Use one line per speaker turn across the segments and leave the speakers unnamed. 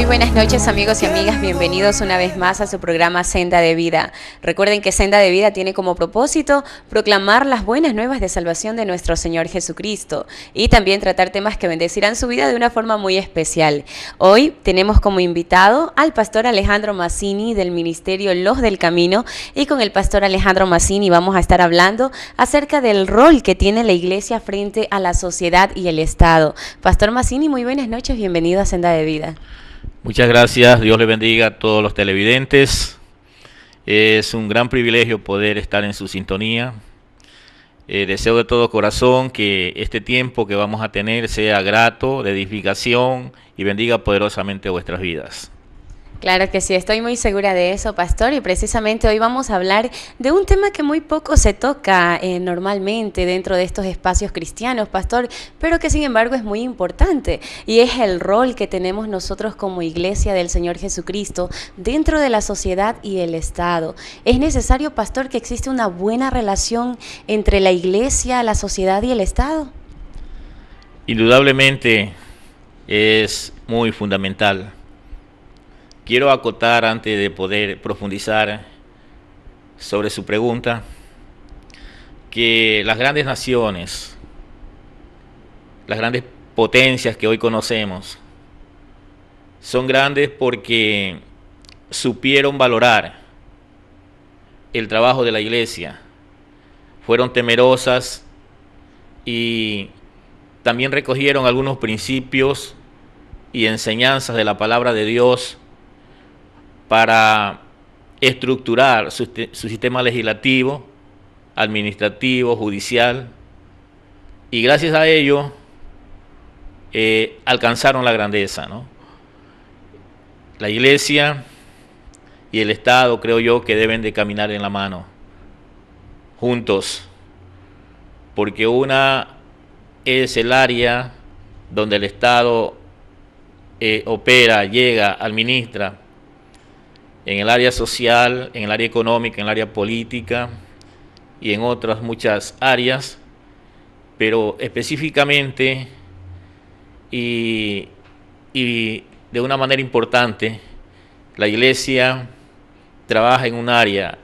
Muy buenas noches, amigos y amigas, bienvenidos una vez más a su programa Senda de Vida. Recuerden que Senda de Vida tiene como propósito proclamar las buenas nuevas de salvación de nuestro Señor Jesucristo y también tratar temas que bendecirán su vida de una forma muy especial. Hoy tenemos como invitado al pastor Alejandro Mazzini del Ministerio Los del Camino, y con el pastor Alejandro Mazzini vamos a estar hablando acerca del rol que tiene la iglesia frente a la sociedad y el Estado. Pastor Mazzini, muy buenas noches, bienvenido a Senda de Vida.
Muchas gracias, Dios le bendiga a todos los televidentes. Es un gran privilegio poder estar en su sintonía. Deseo de todo corazón que este tiempo que vamos a tener sea grato, de edificación y bendiga poderosamente vuestras vidas.
Claro que sí, estoy muy segura de eso, pastor, y precisamente hoy vamos a hablar de un tema que muy poco se toca normalmente dentro de estos espacios cristianos, pastor, pero que sin embargo es muy importante, y es el rol que tenemos nosotros como iglesia del Señor Jesucristo dentro de la sociedad y el Estado. Es necesario, pastor, que exista una buena relación entre la iglesia, la sociedad y el Estado.
Indudablemente es muy fundamental. Quiero acotar, antes de poder profundizar sobre su pregunta, que las grandes naciones, las grandes potencias que hoy conocemos, son grandes porque supieron valorar el trabajo de la iglesia, fueron temerosas y también recogieron algunos principios y enseñanzas de la palabra de Dios para estructurar su sistema legislativo, administrativo, judicial, y gracias a ello alcanzaron la grandeza, ¿no? La iglesia y el Estado, creo yo, que deben de caminar en la mano, juntos, porque una es el área donde el Estado opera, llega, administra, en el área social, en el área económica, en el área política y en otras muchas áreas, pero específicamente y de una manera importante, la iglesia trabaja en un área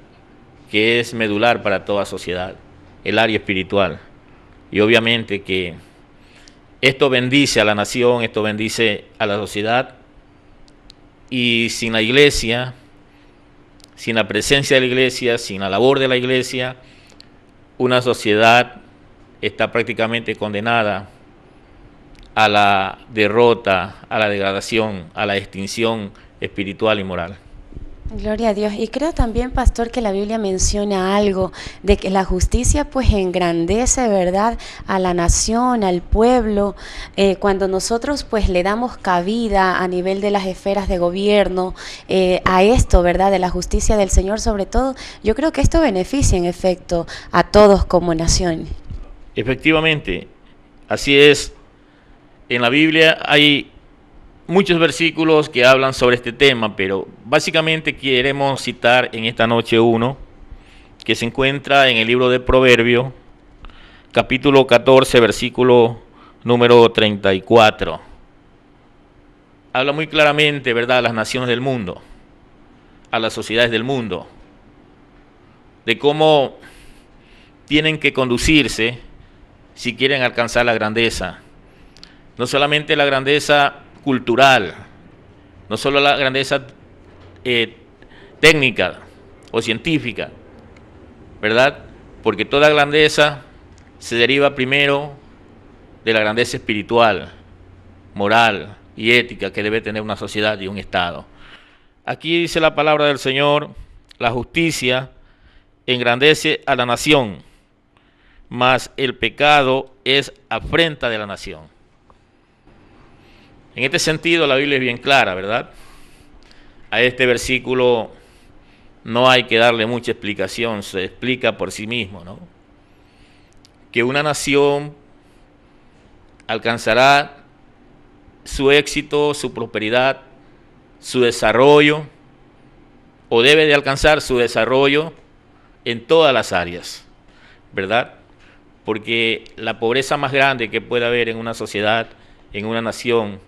que es medular para toda sociedad, el área espiritual. Y obviamente que esto bendice a la nación, esto bendice a la sociedad, y sin la iglesia, sin la presencia de la iglesia, sin la labor de la iglesia, una sociedad está prácticamente condenada a la derrota, a la degradación, a la extinción espiritual y moral.
Gloria a Dios. Y creo también, pastor, que la Biblia menciona algo de que la justicia pues engrandece, ¿verdad?, a la nación, al pueblo, cuando nosotros pues le damos cabida a nivel de las esferas de gobierno a esto, ¿verdad?, de la justicia del Señor sobre todo. Yo creo que esto beneficia en efecto a todos como nación.
Efectivamente, así es. En la Biblia hay muchos versículos que hablan sobre este tema, pero básicamente queremos citar en esta noche uno que se encuentra en el libro de Proverbios, capítulo 14, versículo número 34. Habla muy claramente, ¿verdad?, a las naciones del mundo, a las sociedades del mundo, de cómo tienen que conducirse si quieren alcanzar la grandeza. No solamente la grandeza cultural, no solo la grandeza técnica o científica, ¿verdad? Porque toda grandeza se deriva primero de la grandeza espiritual, moral y ética que debe tener una sociedad y un Estado. Aquí dice la palabra del Señor: la justicia engrandece a la nación, mas el pecado es afrenta de la nación. En este sentido, la Biblia es bien clara, ¿verdad? A este versículo no hay que darle mucha explicación, se explica por sí mismo, ¿no? Que una nación alcanzará su éxito, su prosperidad, su desarrollo, o debe de alcanzar su desarrollo en todas las áreas, ¿verdad? Porque la pobreza más grande que puede haber en una sociedad, en una nación,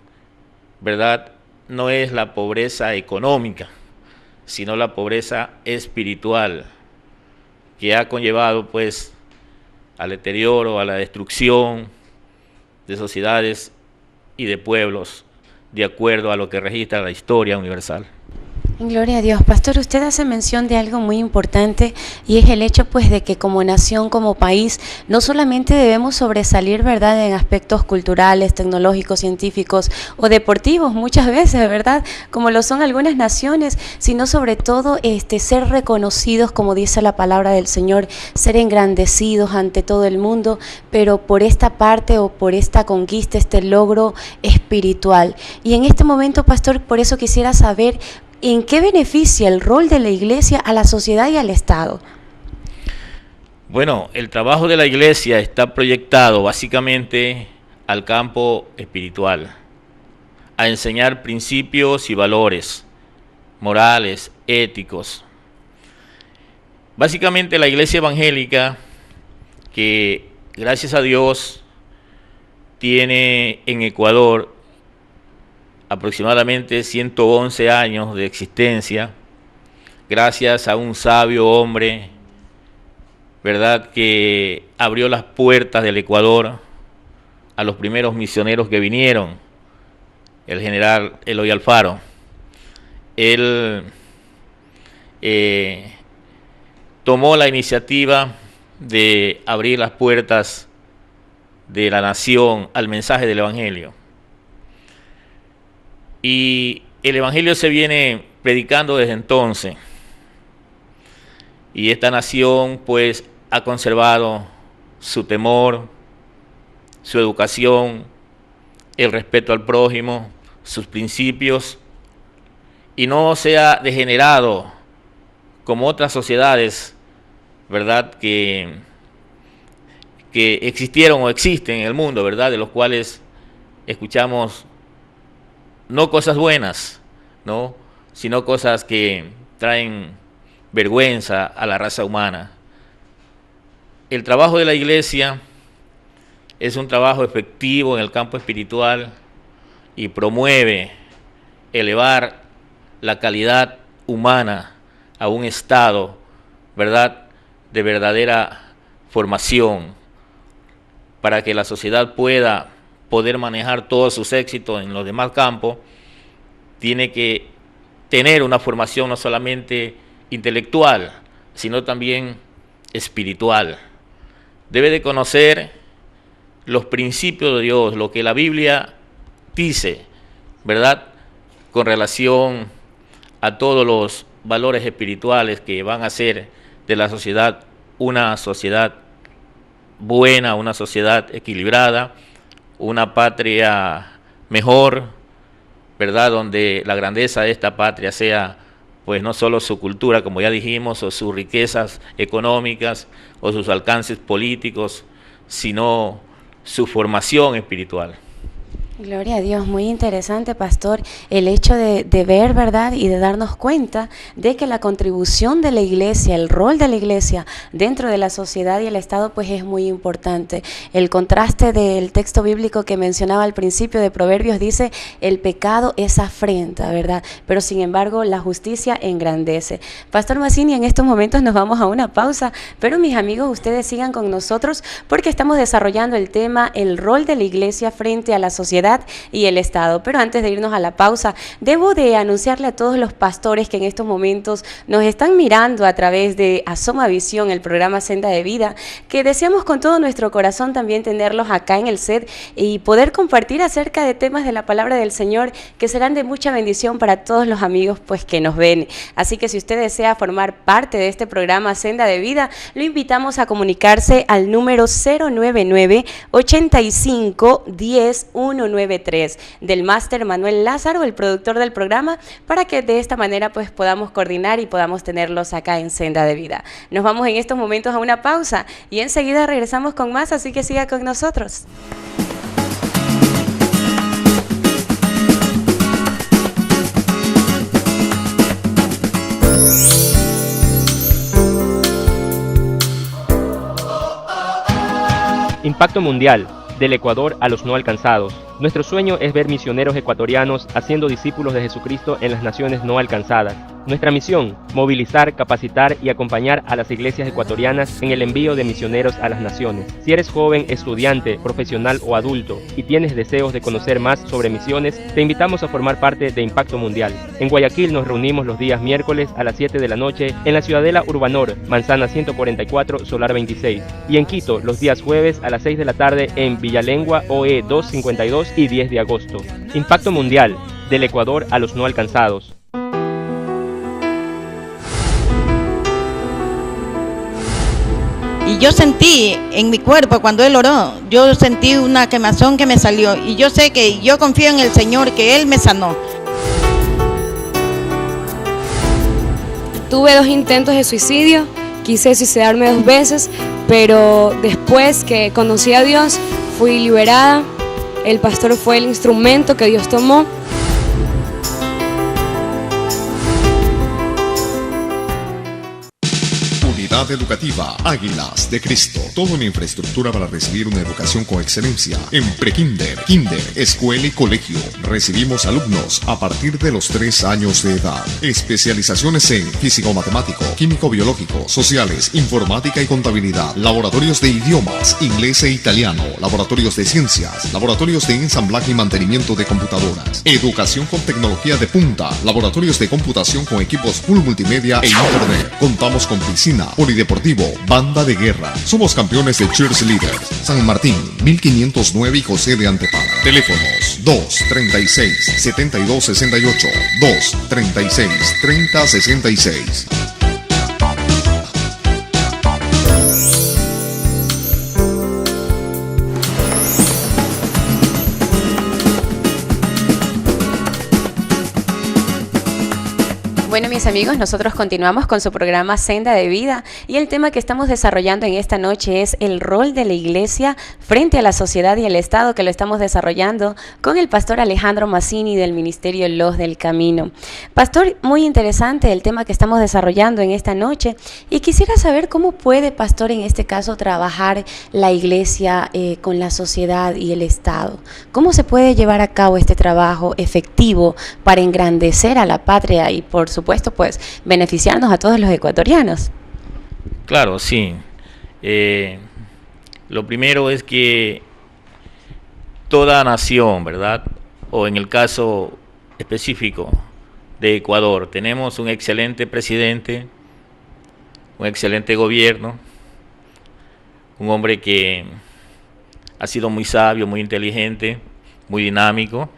¿verdad?, no es la pobreza económica, sino la pobreza espiritual, que ha conllevado pues al deterioro, a la destrucción de sociedades y de pueblos, de acuerdo a lo que registra la historia universal.
Gloria a Dios. Pastor, usted hace mención de algo muy importante y es el hecho pues de que como nación, como país, no solamente debemos sobresalir, ¿verdad?, en aspectos culturales, tecnológicos, científicos o deportivos muchas veces, ¿verdad?, como lo son algunas naciones, sino sobre todo ser reconocidos, como dice la palabra del Señor, ser engrandecidos ante todo el mundo, pero por esta parte o por esta conquista, este logro espiritual. Y en este momento, pastor, por eso quisiera saber ¿en qué beneficia el rol de la iglesia a la sociedad y al Estado?
Bueno, el trabajo de la iglesia está proyectado básicamente al campo espiritual, a enseñar principios y valores morales, éticos. Básicamente la iglesia evangélica, que gracias a Dios tiene en Ecuador aproximadamente 111 años de existencia, gracias a un sabio hombre, ¿verdad?, que abrió las puertas del Ecuador a los primeros misioneros que vinieron, el general Eloy Alfaro. Él tomó la iniciativa de abrir las puertas de la nación al mensaje del Evangelio. Y el Evangelio se viene predicando desde entonces. Y esta nación pues ha conservado su temor, su educación, el respeto al prójimo, sus principios, y no se ha degenerado como otras sociedades, ¿verdad?, que existieron o existen en el mundo, ¿verdad?, de los cuales escuchamos no cosas buenas, ¿no?, sino cosas que traen vergüenza a la raza humana. El trabajo de la iglesia es un trabajo efectivo en el campo espiritual y promueve elevar la calidad humana a un estado, ¿verdad?, de verdadera formación, para que la sociedad pueda poder manejar todos sus éxitos en los demás campos. Tiene que tener una formación no solamente intelectual, sino también espiritual. Debe de conocer los principios de Dios, lo que la Biblia dice, ¿verdad?, con relación a todos los valores espirituales que van a hacer de la sociedad una sociedad buena, una sociedad equilibrada, una patria mejor, ¿verdad?, donde la grandeza de esta patria sea pues no solo su cultura, como ya dijimos, o sus riquezas económicas o sus alcances políticos, sino su formación espiritual.
Gloria a Dios, muy interesante, pastor, el hecho de ver, ¿verdad?, y de darnos cuenta de que la contribución de la iglesia, el rol de la iglesia dentro de la sociedad y el Estado, pues es muy importante. El contraste del texto bíblico que mencionaba al principio de Proverbios dice, el pecado es afrenta, ¿verdad?, pero sin embargo la justicia engrandece. Pastor Mazzini, en estos momentos nos vamos a una pausa, pero mis amigos, ustedes sigan con nosotros porque estamos desarrollando el tema, el rol de la iglesia frente a la sociedad y el Estado. Pero antes de irnos a la pausa, debo de anunciarle a todos los pastores que en estos momentos nos están mirando a través de Asoma Visión, el programa Senda de Vida, que deseamos con todo nuestro corazón también tenerlos acá en el set y poder compartir acerca de temas de la palabra del Señor que serán de mucha bendición para todos los amigos pues que nos ven. Así que si usted desea formar parte de este programa Senda de Vida, lo invitamos a comunicarse al número 099 85 10 193 del máster Manuel Lázaro, el productor del programa, para que de esta manera pues podamos coordinar y podamos tenerlos acá en Senda de Vida. Nos vamos en estos momentos a una pausa y enseguida regresamos con más, así que siga con nosotros.
Impacto Mundial, del Ecuador a los no alcanzados. Nuestro sueño es ver misioneros ecuatorianos haciendo discípulos de Jesucristo en las naciones no alcanzadas. Nuestra misión, movilizar, capacitar y acompañar a las iglesias ecuatorianas en el envío de misioneros a las naciones. Si eres joven, estudiante, profesional o adulto y tienes deseos de conocer más sobre misiones, te invitamos a formar parte de Impacto Mundial. En Guayaquil nos reunimos los días miércoles a las 7 de la noche en la Ciudadela Urbanor, Manzana 144, Solar 26. Y en Quito los días jueves a las 6 de la tarde en Villalengua, OE 252 y 10 de agosto. Impacto Mundial, del Ecuador a los no alcanzados.
Y yo sentí en mi cuerpo cuando él oró, yo sentí una quemazón que me salió. Y yo sé que yo confío en el Señor, que Él me sanó.
Tuve 2 intentos de suicidio, quise suicidarme 2 veces, pero después que conocí a Dios, fui liberada. El pastor fue el instrumento que Dios tomó.
Unidad Educativa Águilas de Cristo. Toda una infraestructura para recibir una educación con excelencia. En prekinder, kinder, escuela y colegio. Recibimos alumnos a partir de los 3 años de edad. Especializaciones en físico-matemático, químico-biológico, sociales, informática y contabilidad. Laboratorios de idiomas, inglés e italiano. Laboratorios de ciencias. Laboratorios de ensamblaje y mantenimiento de computadoras. Educación con tecnología de punta. Laboratorios de computación con equipos full multimedia e internet. Contamos con piscina, polideportivo, banda de guerra. Somos campeones de cheerleaders. San Martín, 1509 y José de Antepara. Teléfonos 236-7268, 236-3066.
Bueno, mis amigos, nosotros continuamos con su programa Senda de Vida y el tema que estamos desarrollando en esta noche es el rol de la iglesia frente a la sociedad y el Estado, que lo estamos desarrollando con el pastor Alejandro Mazzini del Ministerio Luz del Camino. Pastor, muy interesante el tema que estamos desarrollando en esta noche y quisiera saber cómo puede, pastor, en este caso trabajar la iglesia con la sociedad y el Estado. ¿Cómo se puede llevar a cabo este trabajo efectivo para engrandecer a la patria y, por supuesto, pues beneficiarnos a todos los ecuatorianos?
Claro, sí. Lo primero es que toda nación, ¿verdad? O en el caso específico de Ecuador, tenemos un excelente presidente, un excelente gobierno, un hombre que ha sido muy sabio, muy inteligente, muy dinámico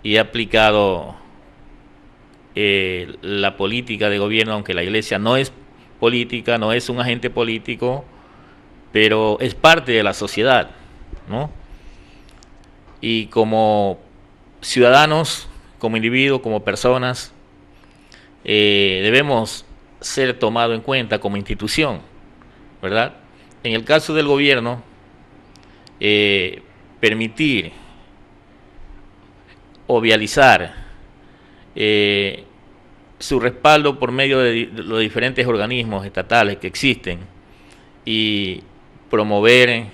y ha aplicado la política de gobierno, aunque la iglesia no es política, no es un agente político, pero es parte de la sociedad, ¿no? Y como ciudadanos, como individuos, como personas, debemos ser tomados en cuenta como institución, ¿verdad? En el caso del gobierno, permitir o vializar su respaldo por medio de los diferentes organismos estatales que existen y promover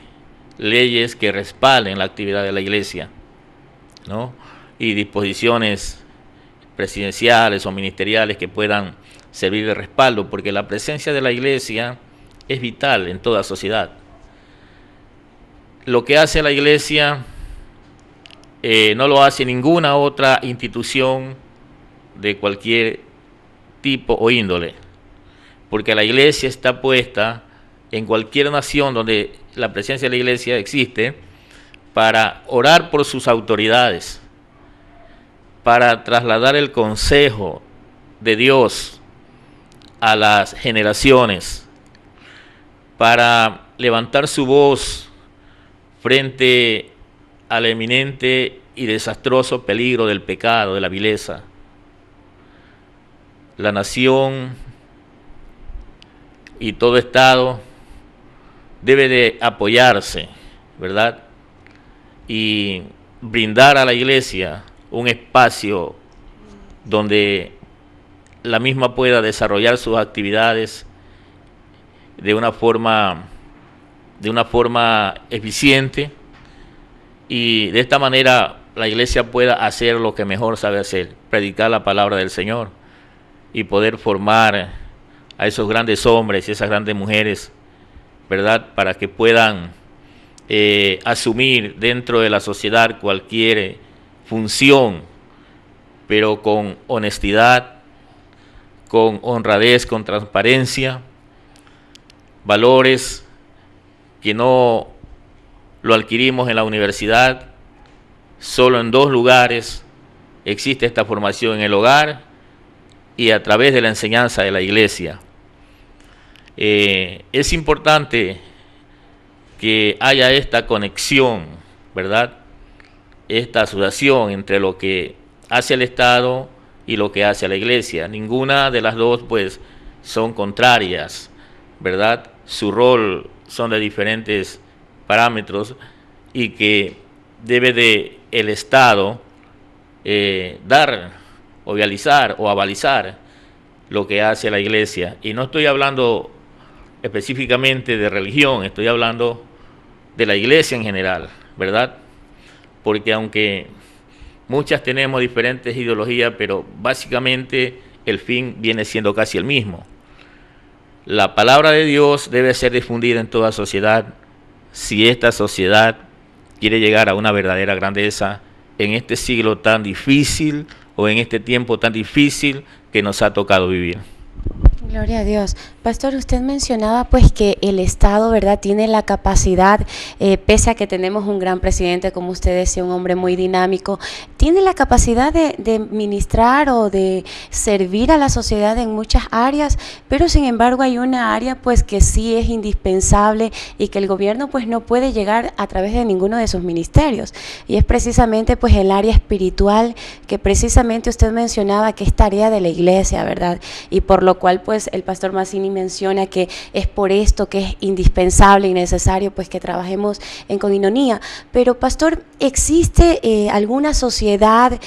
leyes que respalden la actividad de la iglesia, ¿no? Y disposiciones presidenciales o ministeriales que puedan servir de respaldo, porque la presencia de la iglesia es vital en toda sociedad. Lo que hace la iglesia no lo hace ninguna otra institución de cualquier tipo o índole, porque la iglesia está puesta en cualquier nación donde la presencia de la iglesia existe para orar por sus autoridades, para trasladar el consejo de Dios a las generaciones, para levantar su voz frente al eminente y desastroso peligro del pecado, de la vileza. La nación y todo Estado debe de apoyarse, ¿verdad? Y brindar a la iglesia un espacio donde la misma pueda desarrollar sus actividades de una forma de una forma eficiente y de esta manera la iglesia pueda hacer lo que mejor sabe hacer, predicar la palabra del Señor y poder formar a esos grandes hombres y esas grandes mujeres, ¿verdad? Para que puedan asumir dentro de la sociedad cualquier función, pero con honestidad, con honradez, con transparencia, valores que no lo adquirimos en la universidad. Solo en 2 lugares existe esta formación: en el hogar y a través de la enseñanza de la iglesia. Es importante que haya esta conexión, ¿verdad? Esta asociación entre lo que hace el Estado y lo que hace la iglesia. Ninguna de las dos, pues, son contrarias, ¿verdad? Su rol son de diferentes parámetros y que debe de el Estado dar o realizar o avalizar lo que hace la iglesia. Y no estoy hablando específicamente de religión, estoy hablando de la iglesia en general, ¿verdad? Porque aunque muchas tenemos diferentes ideologías, pero básicamente el fin viene siendo casi el mismo. La palabra de Dios debe ser difundida en toda sociedad si esta sociedad quiere llegar a una verdadera grandeza en este siglo tan difícil o en este tiempo tan difícil que nos ha tocado vivir.
Gloria a Dios. Pastor, usted mencionaba pues que el Estado, ¿verdad?, tiene la capacidad, pese a que tenemos un gran presidente, como usted decía, un hombre muy dinámico, tiene la capacidad de ministrar o de servir a la sociedad en muchas áreas, pero sin embargo hay una área pues que sí es indispensable y que el gobierno pues no puede llegar a través de ninguno de sus ministerios, y es precisamente pues el área espiritual, que precisamente usted mencionaba que es tarea de la iglesia, ¿verdad? Y por lo cual pues el pastor Mazzini menciona que es por esto que es indispensable y necesario pues que trabajemos en coinonía. Pero pastor, ¿existe alguna sociedad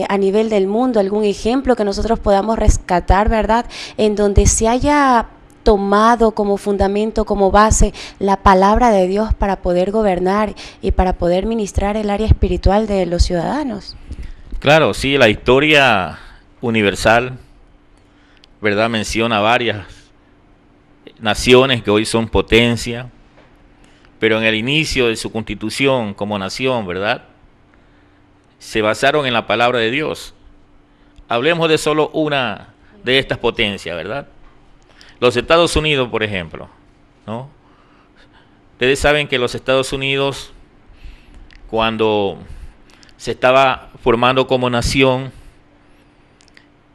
a nivel del mundo, algún ejemplo que nosotros podamos rescatar, ¿verdad?, en donde se haya tomado como fundamento, como base, la palabra de Dios para poder gobernar y para poder ministrar el área espiritual de los ciudadanos?
Claro, sí, la historia universal, ¿verdad?, menciona varias naciones que hoy son potencia, pero en el inicio de su constitución como nación, ¿verdad?, se basaron en la palabra de Dios. Hablemos de solo una de estas potencias, ¿verdad? Los Estados Unidos, por ejemplo, ¿no? Ustedes saben que los Estados Unidos, cuando se estaba formando como nación,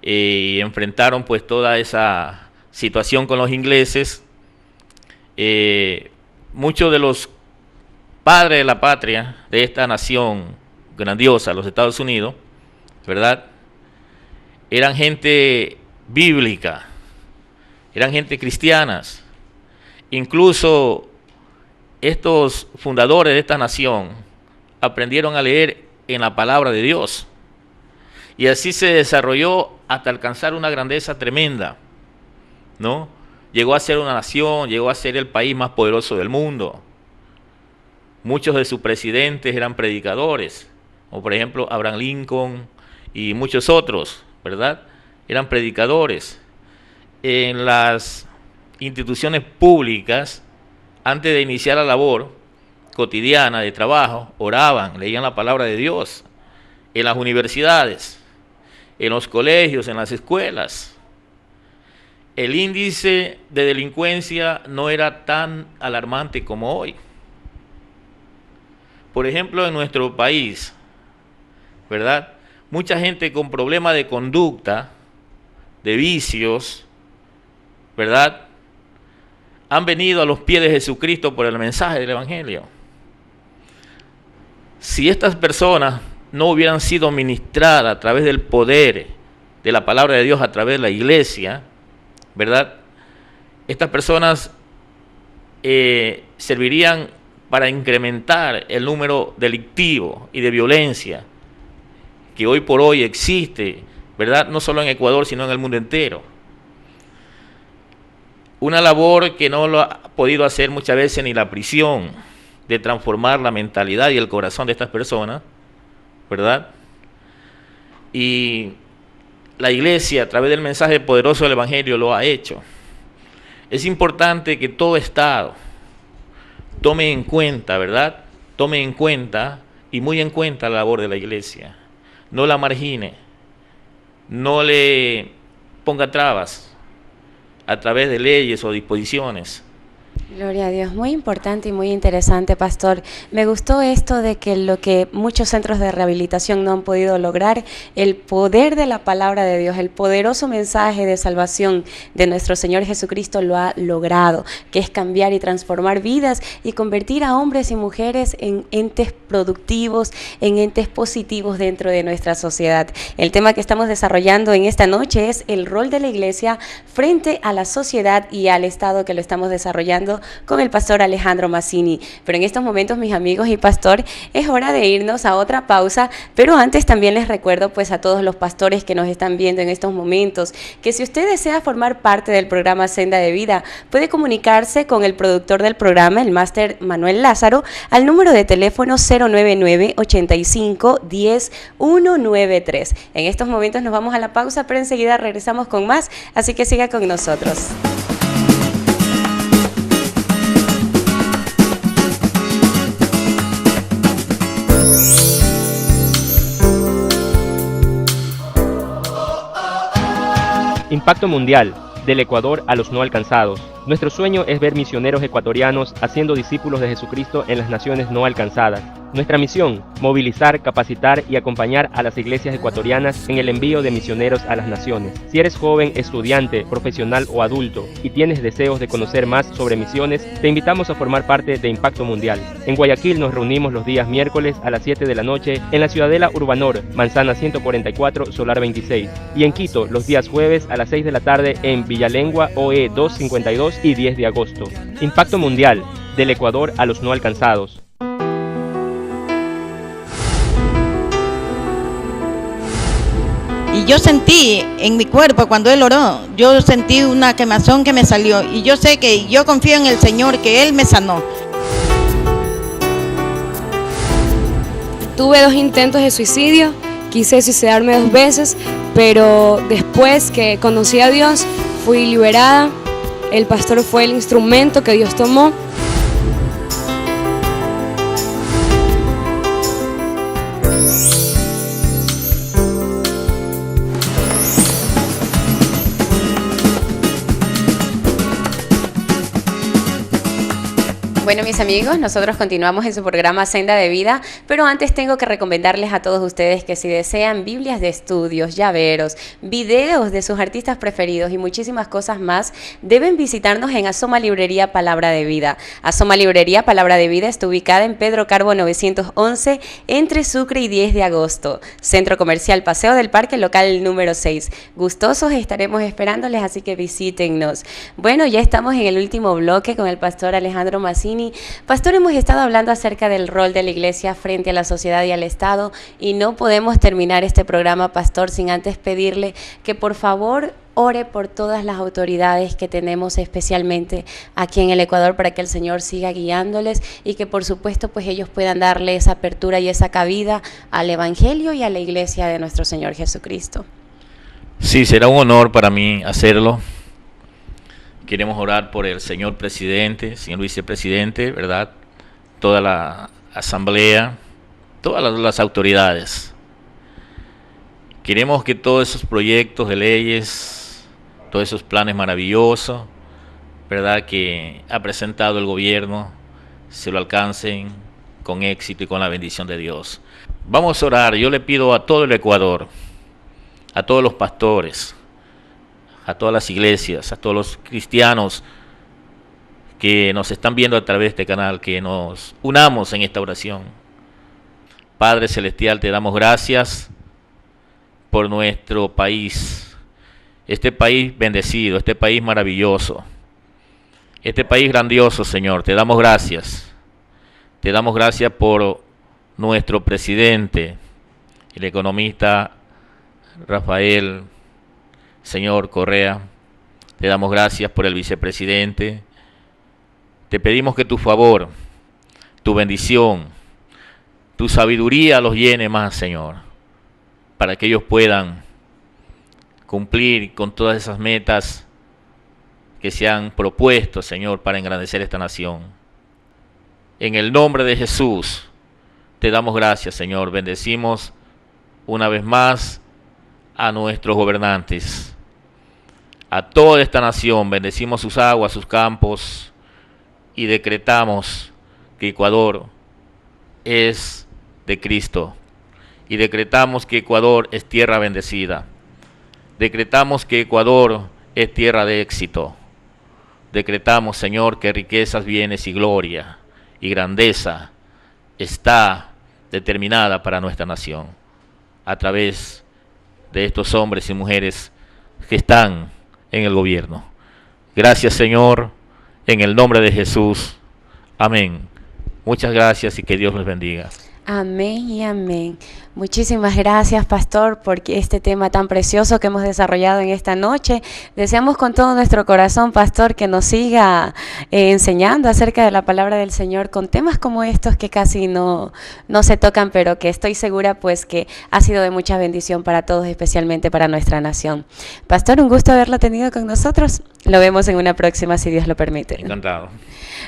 y enfrentaron pues toda esa situación con los ingleses, muchos de los padres de la patria de esta nación grandiosa, los Estados Unidos, ¿verdad?, eran gente bíblica, eran gente cristianas. Incluso estos fundadores de esta nación aprendieron a leer en la palabra de Dios, y así se desarrolló hasta alcanzar una grandeza tremenda, ¿no? Llegó a ser una nación, llegó a ser el país más poderoso del mundo. Muchos de sus presidentes eran predicadores, como por ejemplo Abraham Lincoln y muchos otros, ¿verdad? Eran predicadores. En las instituciones públicas, antes de iniciar la labor cotidiana de trabajo, oraban, leían la palabra de Dios. En las universidades, en los colegios, en las escuelas, el índice de delincuencia no era tan alarmante como hoy. Por ejemplo, en nuestro país, ¿verdad?, mucha gente con problemas de conducta, de vicios, ¿verdad?, han venido a los pies de Jesucristo por el mensaje del Evangelio. Si estas personas no hubieran sido ministradas a través del poder de la palabra de Dios, a través de la iglesia, ¿verdad?, estas personas servirían para incrementar el número delictivo y de violencia que hoy por hoy existe, ¿verdad?, no solo en Ecuador, sino en el mundo entero. Una labor que no lo podido hacer muchas veces ni la prisión de transformar la mentalidad y el corazón de estas personas, ¿verdad? Y la iglesia, a través del mensaje poderoso del Evangelio, lo ha hecho. Es importante que todo Estado tome en cuenta, ¿verdad? Tome en cuenta y muy en cuenta la labor de la iglesia. No la margine, no le ponga trabas a través de leyes o disposiciones.
Gloria a Dios, muy importante y muy interesante, pastor. Me gustó esto de que lo que muchos centros de rehabilitación no han podido lograr, el poder de la palabra de Dios, el poderoso mensaje de salvación de nuestro Señor Jesucristo lo ha logrado, que es cambiar y transformar vidas y convertir a hombres y mujeres en entes productivos, en entes positivos dentro de nuestra sociedad. El tema que estamos desarrollando en esta noche es el rol de la iglesia frente a la sociedad y al Estado, que lo estamos desarrollando con el pastor Alejandro Mazzini. Pero en estos momentos, mis amigos y pastor, es hora de irnos a otra pausa, pero antes también les recuerdo pues a todos los pastores que nos están viendo en estos momentos, que si usted desea formar parte del programa Senda de Vida, puede comunicarse con el productor del programa, el máster Manuel Lázaro, al número de teléfono 099-85-10-193. En estos momentos nos vamos a la pausa, pero enseguida regresamos con más, así que siga con nosotros.
Impacto mundial, del Ecuador a los no alcanzados. Nuestro sueño es ver misioneros ecuatorianos haciendo discípulos de Jesucristo en las naciones no alcanzadas. Nuestra misión, movilizar, capacitar y acompañar a las iglesias ecuatorianas en el envío de misioneros a las naciones. Si eres joven, estudiante, profesional o adulto y tienes deseos de conocer más sobre misiones, te invitamos a formar parte de Impacto Mundial. En Guayaquil nos reunimos los días miércoles a las 7 de la noche en la Ciudadela Urbanor, Manzana 144, Solar 26. Y en Quito los días jueves a las 6 de la tarde en Villalengua, OE 252 y 10 de agosto. Impacto Mundial, del Ecuador a los no alcanzados.
Y yo sentí en mi cuerpo cuando él oró, yo sentí una quemazón que me salió. Y yo sé que yo confío en el Señor, que Él me sanó.
Tuve 2 intentos de suicidio, quise suicidarme 2 veces, pero después que conocí a Dios, fui liberada. El pastor fue el instrumento que Dios tomó.
Bueno, mis amigos, nosotros continuamos en su programa Senda de Vida, pero antes tengo que recomendarles a todos ustedes que si desean Biblias de estudios, llaveros, videos de sus artistas preferidos y muchísimas cosas más, deben visitarnos en Asoma Librería Palabra de Vida. Asoma Librería Palabra de Vida está ubicada en Pedro Carbo 911, entre Sucre y 10 de agosto. Centro Comercial Paseo del Parque, local número 6. Gustosos estaremos esperándoles, así que visítennos. Bueno, ya estamos en el último bloque con el pastor Alejandro Mazzini. Pastor, hemos estado hablando acerca del rol de la iglesia frente a la sociedad y al Estado, y no podemos terminar este programa, pastor, sin antes pedirle que por favor ore por todas las autoridades que tenemos, especialmente aquí en el Ecuador, para que el Señor siga guiándoles y que por supuesto pues ellos puedan darle esa apertura y esa cabida al Evangelio y a la iglesia de nuestro Señor Jesucristo.
Sí, será un honor para mí hacerlo. Queremos orar por el señor presidente, señor vicepresidente, ¿verdad? Toda la asamblea, todas las autoridades. Queremos que todos esos proyectos de leyes, todos esos planes maravillosos, ¿verdad?, que ha presentado el gobierno, se lo alcancen con éxito y con la bendición de Dios. Vamos a orar. Yo le pido a todo el Ecuador, a todos los pastores, a todas las iglesias, a todos los cristianos que nos están viendo a través de este canal, que nos unamos en esta oración. Padre Celestial, te damos gracias por nuestro país, este país bendecido, este país maravilloso, este país grandioso, Señor. Te damos gracias por nuestro presidente, el economista Rafael Señor Correa. Te damos gracias por el vicepresidente, Te pedimos que tu favor, tu bendición, tu sabiduría los llene más, Señor, para que ellos puedan cumplir con todas esas metas que se han propuesto, Señor, para engrandecer esta nación. En el nombre de Jesús, te damos gracias, Señor. Bendecimos una vez más a nuestros gobernantes, a toda esta nación. Bendecimos sus aguas, sus campos, y decretamos que Ecuador es de Cristo. Y decretamos que Ecuador es tierra bendecida. Decretamos que Ecuador es tierra de éxito. Decretamos, Señor, que riquezas, bienes y gloria y grandeza está determinada para nuestra nación a través de estos hombres y mujeres que están en el gobierno. Gracias, Señor, en el nombre de Jesús. Amén. Muchas gracias y que Dios los bendiga.
Amén y amén. Muchísimas gracias, pastor, por este tema tan precioso que hemos desarrollado en esta noche. Deseamos con todo nuestro corazón, pastor, que nos siga enseñando acerca de la palabra del Señor con temas como estos que casi no se tocan, pero que estoy segura pues que ha sido de mucha bendición para todos, especialmente para nuestra nación. Pastor, un gusto haberlo tenido con nosotros. Lo vemos en una próxima, si Dios lo permite.
Encantado.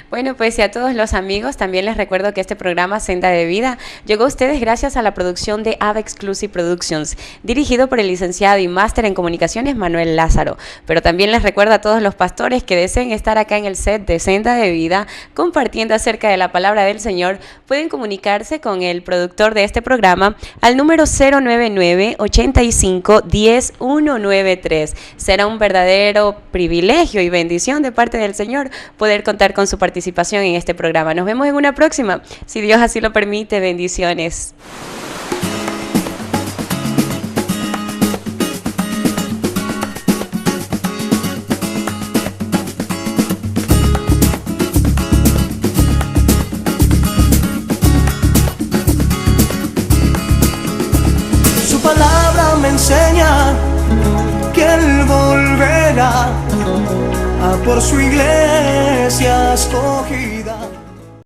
Bueno, pues y a todos los amigos, también les recuerdo que este programa Senda de Vida llegó a ustedes gracias a la producción de Ava Exclusive Productions, dirigido por el licenciado y máster en comunicaciones Manuel Lázaro. Pero también les recuerdo a todos los pastores que deseen estar acá en el set de Senda de Vida compartiendo acerca de la palabra del Señor, pueden comunicarse con el productor de este programa al número 099-85-10-193. Será un verdadero privilegio y bendición de parte del Señor poder contar con su participación en este programa. Nos vemos en una próxima, si Dios así lo permite. Bendiciones.
Su palabra me enseña que Él volverá a por su iglesia escogida.